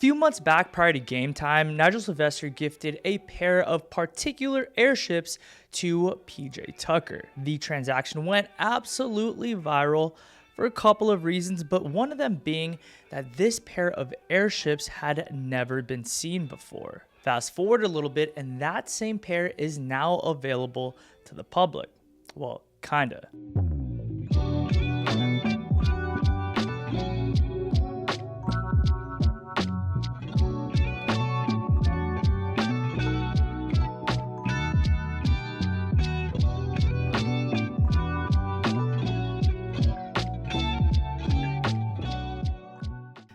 Few months back prior to game time, Nigel Sylvester gifted a pair of particular Airships to PJ Tucker. The transaction went absolutely viral for a couple of reasons, but one of them being that this pair of Airships had never been seen before. Fast forward a little bit, and that same pair is now available to the public. Well, kinda.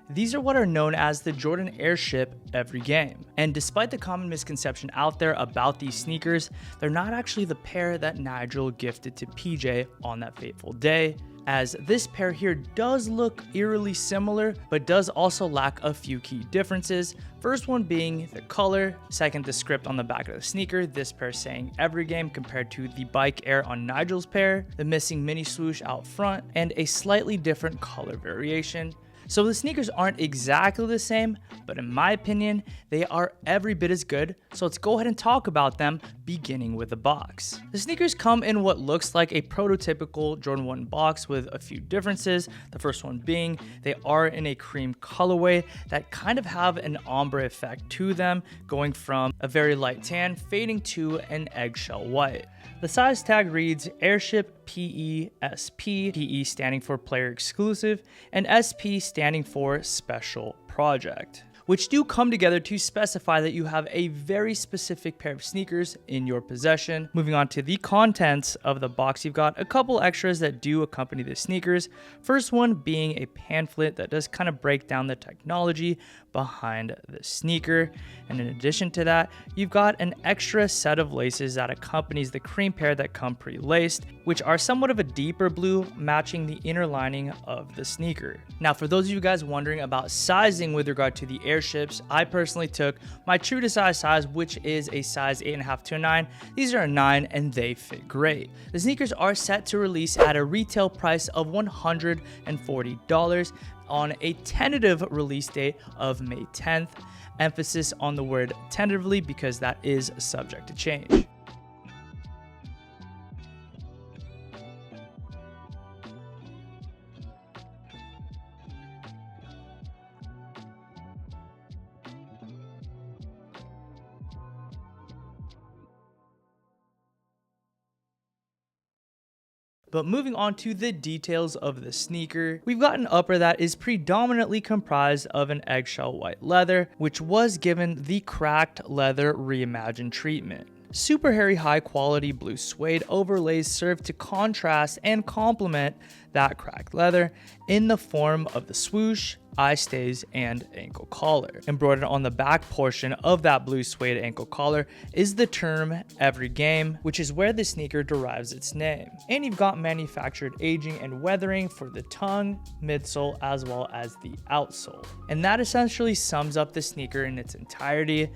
These are what are known as the Jordan Airship every game. And despite the common misconception out there about these sneakers, they're not actually the pair that Nigel gifted to PJ on that fateful day, as this pair here does look eerily similar, but does also lack a few key differences. First one being the color, second the script on the back of the sneaker, this pair saying every game compared to the Bike Air on Nigel's pair, the missing mini swoosh out front, and a slightly different color variation. So the sneakers aren't exactly the same, but in my opinion, they are every bit as good, so let's go ahead and talk about them, beginning with the box. The sneakers come in what looks like a prototypical Jordan 1 box with a few differences. The first one being they are in a cream colorway that kind of have an ombre effect to them, going from a very light tan fading to an eggshell white. The size tag reads Airship PESP, PE standing for player exclusive, and SP standing for special project, which do come together to specify that you have a very specific pair of sneakers in your possession. Moving on to the contents of the box, you've got a couple extras that do accompany the sneakers. First one being a pamphlet that does kind of break down the technology behind the sneaker. And in addition to that, you've got an extra set of laces that accompanies the cream pair that come pre-laced, which are somewhat of a deeper blue, matching the inner lining of the sneaker. Now, for those of you guys wondering about sizing with regard to the Airships, I personally took my true to size, which is a size 8.5 to a 9. These are a 9 and they fit great. The sneakers are set to release at a retail price of $140 on a tentative release date of May 10th. Emphasis on the word tentatively because that is subject to change. But moving on to the details of the sneaker, we've got an upper that is predominantly comprised of an eggshell white leather, which was given the cracked leather reimagined treatment. Super hairy high quality blue suede overlays serve to contrast and complement that cracked leather in the form of the swoosh, eye stays, and ankle collar. Embroidered on the back portion of that blue suede ankle collar is the term every game, which is where the sneaker derives its name. And you've got manufactured aging and weathering for the tongue, midsole, as well as the outsole. And that essentially sums up the sneaker in its entirety.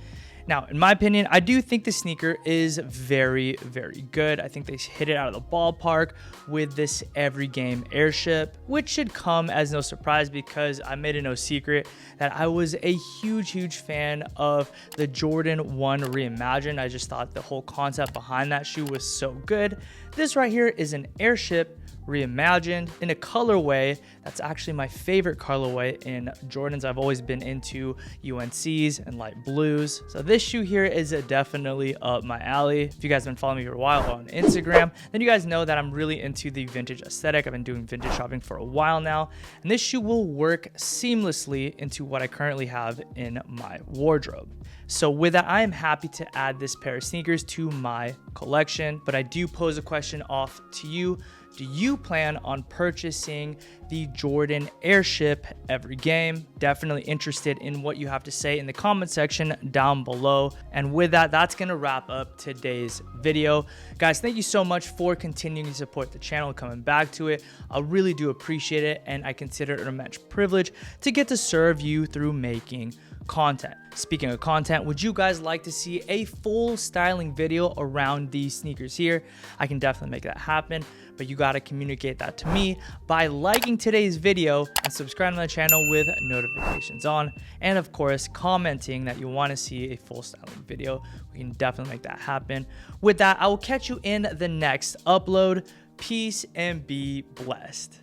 Now, in my opinion, I do think the sneaker is very, very good. I think they hit it out of the ballpark with this every game Airship, which should come as no surprise because I made it no secret that I was a huge fan of the Jordan 1 Reimagined. I just thought the whole concept behind that shoe was so good. This right here is an Airship reimagined in a colorway that's actually my favorite colorway in Jordans. I've always been into UNCs and light blues, so this shoe here is definitely up my alley. If you guys have been following me for a while on Instagram, then you guys know that I'm really into the vintage aesthetic. I've been doing vintage shopping for a while now, and this shoe will work seamlessly into what I currently have in my wardrobe. So with that, I am happy to add this pair of sneakers to my collection, but I do pose a question off to you. Do you plan on purchasing the Jordan Airship every game? Definitely interested in what you have to say in the comment section down below. And with that, that's going to wrap up today's video. Guys, thank you so much for continuing to support the channel and coming back to it. I really do appreciate it, and I consider it an immense privilege to get to serve you through making content. Speaking of content, would you guys like to see a full styling video around these sneakers here? I can definitely make that happen, but you got to communicate that to me by liking today's video and subscribing to the channel with notifications on, and of course commenting that you want to see a full styling video. We can definitely make that happen. With that, I will catch you in the next upload. Peace and be blessed.